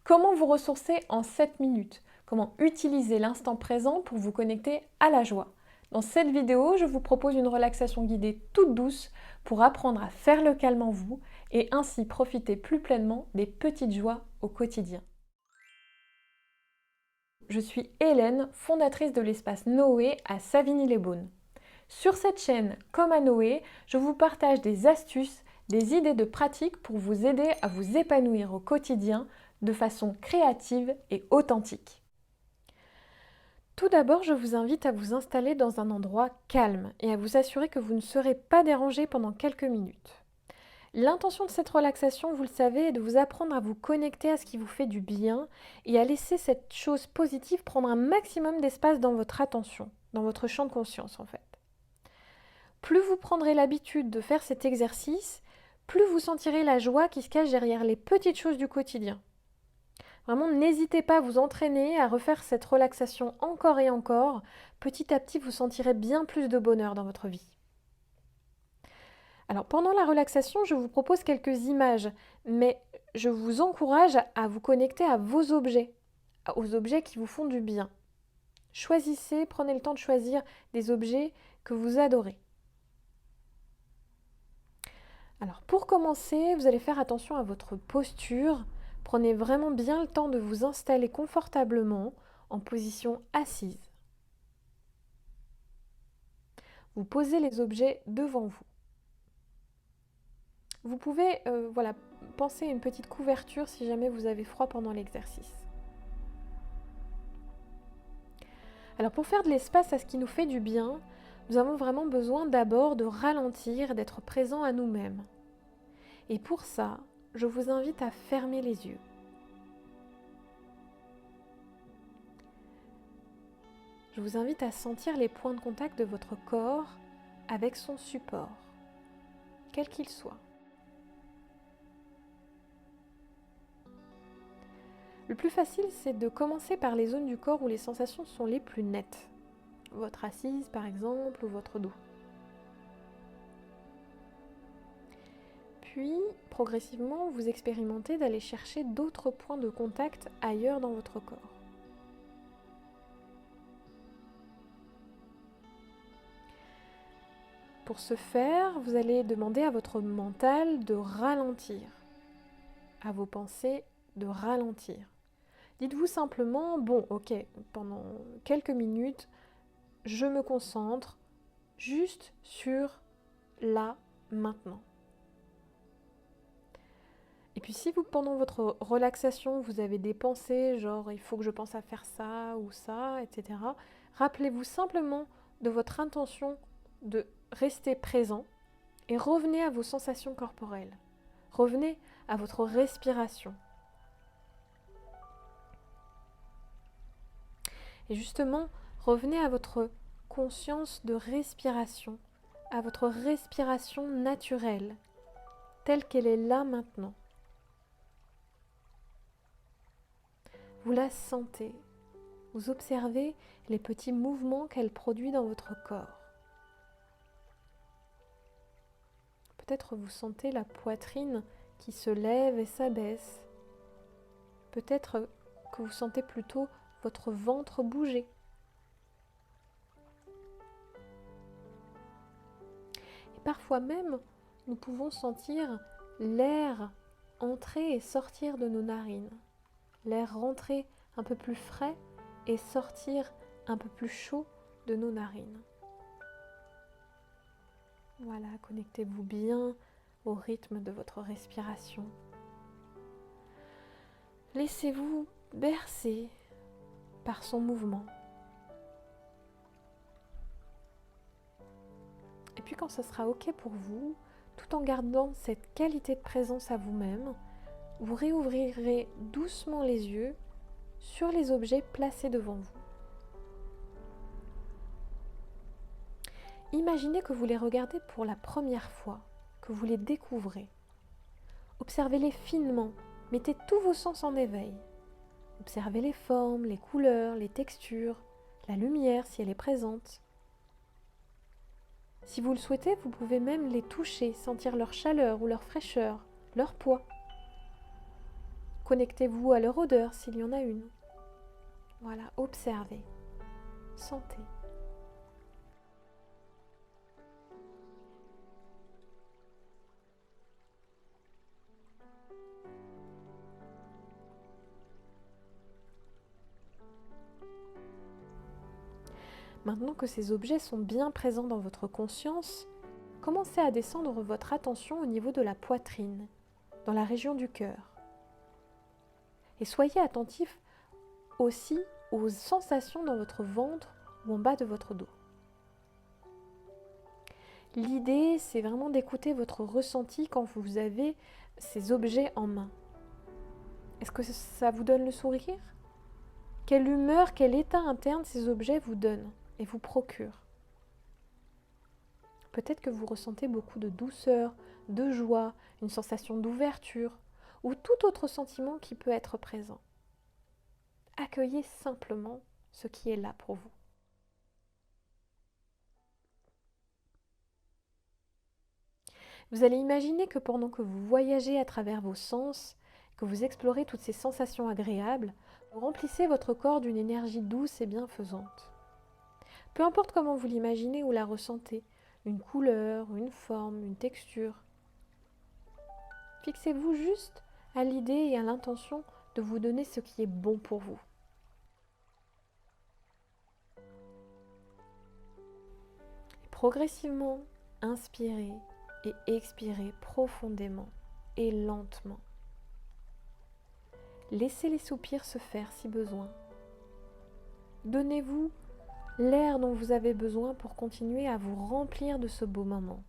Comment vous ressourcer en 7 minutes? Comment utiliser l'instant présent pour vous connecter à la joie? Dans cette vidéo, je vous propose une relaxation guidée toute douce pour apprendre à faire le calme en vous et ainsi profiter plus pleinement des petites joies au quotidien. Je suis Hélène, fondatrice de l'espace Noé à Savigny-les-Beaunes. Sur cette chaîne, comme à Noé, je vous partage des astuces, des idées de pratique pour vous aider à vous épanouir au quotidien de façon créative et authentique. Tout d'abord, je vous invite à vous installer dans un endroit calme et à vous assurer que vous ne serez pas dérangé pendant quelques minutes. L'intention de cette relaxation, vous le savez, est de vous apprendre à vous connecter à ce qui vous fait du bien et à laisser cette chose positive prendre un maximum d'espace dans votre attention, dans votre champ de conscience en fait. Plus vous prendrez l'habitude de faire cet exercice, plus vous sentirez la joie qui se cache derrière les petites choses du quotidien. Vraiment, n'hésitez pas à vous entraîner, à refaire cette relaxation encore et encore. Petit à petit, vous sentirez bien plus de bonheur dans votre vie. Alors, pendant la relaxation, je vous propose quelques images, mais je vous encourage à vous connecter à vos objets, aux objets qui vous font du bien. Choisissez, prenez le temps de choisir des objets que vous adorez. Alors, pour commencer, vous allez faire attention à votre posture. Prenez vraiment bien le temps de vous installer confortablement en position assise. Vous posez les objets devant vous. Vous pouvez penser à une petite couverture si jamais vous avez froid pendant l'exercice. Alors pour faire de l'espace à ce qui nous fait du bien, nous avons vraiment besoin d'abord de ralentir, d'être présent à nous-mêmes. Et pour ça, je vous invite à fermer les yeux. Je vous invite à sentir les points de contact de votre corps avec son support, quel qu'il soit. Le plus facile, c'est de commencer par les zones du corps où les sensations sont les plus nettes. Votre assise, par exemple, ou votre dos. Puis, progressivement, vous expérimentez d'aller chercher d'autres points de contact ailleurs dans votre corps. Pour ce faire, vous allez demander à votre mental de ralentir, à vos pensées de ralentir. Dites-vous simplement, bon, ok, pendant quelques minutes, je me concentre juste sur là, maintenant. Et puis si vous, pendant votre relaxation, vous avez des pensées, genre il faut que je pense à faire ça ou ça, etc., rappelez-vous simplement de votre intention de rester présent et revenez à vos sensations corporelles. Revenez à votre respiration. Et justement, revenez à votre conscience de respiration, à votre respiration naturelle, telle qu'elle est là maintenant. Vous la sentez, vous observez les petits mouvements qu'elle produit dans votre corps. Peut-être vous sentez la poitrine qui se lève et s'abaisse. Peut-être que vous sentez plutôt votre ventre bouger. Et parfois même, nous pouvons sentir l'air entrer et sortir de nos narines. L'air rentrer un peu plus frais et sortir un peu plus chaud de nos narines. Voilà, connectez-vous bien au rythme de votre respiration. Laissez-vous bercer par son mouvement. Et puis quand ce sera OK pour vous, tout en gardant cette qualité de présence à vous-même, vous réouvrirez doucement les yeux sur les objets placés devant vous. Imaginez que vous les regardez pour la première fois, que vous les découvrez. Observez-les finement, mettez tous vos sens en éveil. Observez les formes, les couleurs, les textures, la lumière si elle est présente. Si vous le souhaitez, vous pouvez même les toucher, sentir leur chaleur ou leur fraîcheur, leur poids. Connectez-vous à leur odeur s'il y en a une. Voilà, observez, sentez. Maintenant que ces objets sont bien présents dans votre conscience, commencez à descendre votre attention au niveau de la poitrine, dans la région du cœur. Et soyez attentif aussi aux sensations dans votre ventre ou en bas de votre dos. L'idée, c'est vraiment d'écouter votre ressenti quand vous avez ces objets en main. Est-ce que ça vous donne le sourire? Quelle humeur, quel état interne ces objets vous donnent et vous procurent? Peut-être que vous ressentez beaucoup de douceur, de joie, une sensation d'ouverture ou tout autre sentiment qui peut être présent. Accueillez simplement ce qui est là pour vous. Vous allez imaginer que pendant que vous voyagez à travers vos sens, que vous explorez toutes ces sensations agréables, vous remplissez votre corps d'une énergie douce et bienfaisante. Peu importe comment vous l'imaginez ou la ressentez, une couleur, une forme, une texture. Fixez-vous juste à l'idée et à l'intention de vous donner ce qui est bon pour vous. Et progressivement, inspirez et expirez profondément et lentement. Laissez les soupirs se faire si besoin. Donnez-vous l'air dont vous avez besoin pour continuer à vous remplir de ce beau moment.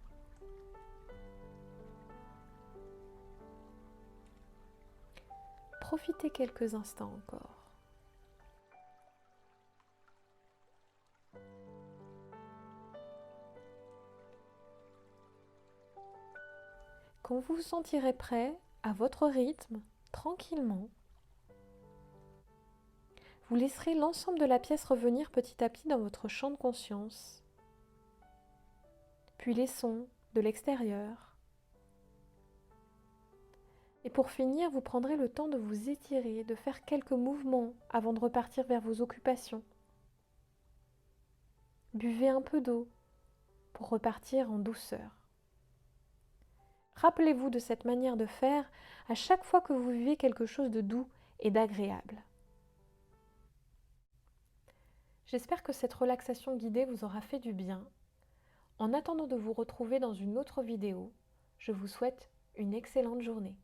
Profitez quelques instants encore. Quand vous vous sentirez prêt, à votre rythme, tranquillement, vous laisserez l'ensemble de la pièce revenir petit à petit dans votre champ de conscience, puis les sons de l'extérieur. Et pour finir, vous prendrez le temps de vous étirer, de faire quelques mouvements avant de repartir vers vos occupations. Buvez un peu d'eau pour repartir en douceur. Rappelez-vous de cette manière de faire à chaque fois que vous vivez quelque chose de doux et d'agréable. J'espère que cette relaxation guidée vous aura fait du bien. En attendant de vous retrouver dans une autre vidéo, je vous souhaite une excellente journée.